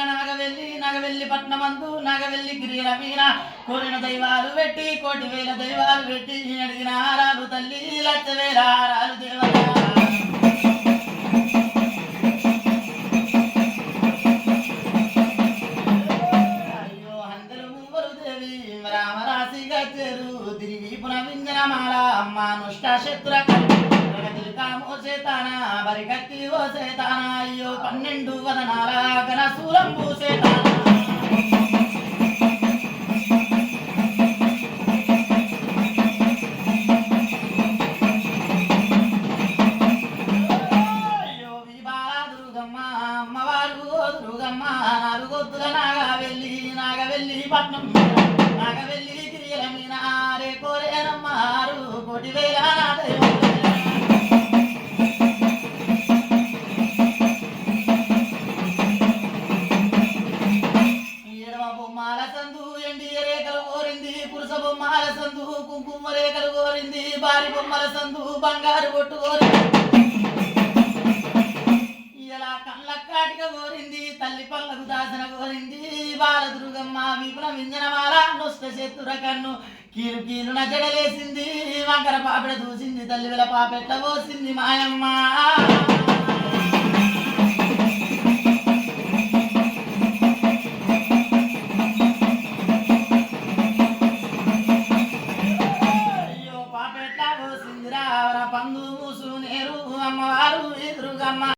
నాగవెల్లి పట్నమందు నాగవెల్లి గిరిల మీన కోరిన దైవాలు పెట్టి 1,000,000 దైవాలు పెట్టి అడిగిన హారాలు తల్లి 1,00,000 హారాలు దేవత అయ్యో అందరూ మూవరు దేవి రామరాశి గచ్చేరు తిరిగి పునవింజనమాల అమ్మ నుష్ట శత్రుర మోసేతానా బరికత్తి ఓసేతానా అయ్యో 12 వదనాల గన సూరం పూసేతానా అయ్యో విబాల దుర్గమ్మ అమ్మవారు దుర్గమ్మ నాలుగొద్దుల నాగవెల్లి పట్నం నాగవెల్లి గిరియల మీన రే కోరేనమ్మారు 1,000,000 నా దైవం బొమ్మల సందు కుంకుమ రేఖలు కోరింది భారీ బొమ్మల సందు బంగారు బొట్టు కోరింది ఇలా కళ్ళ కాటిక కోరింది తల్లి పళ్ళకు దాసన కోరింది బాలదుర్గమ్మ విపుల వింజనమాల నొష్ట చేతుర కన్ను కీలు నజడలేసింది వంకర పాపిడ దూసింది తల్లి వెల పాపెట్ల పోసింది మాయమ్మ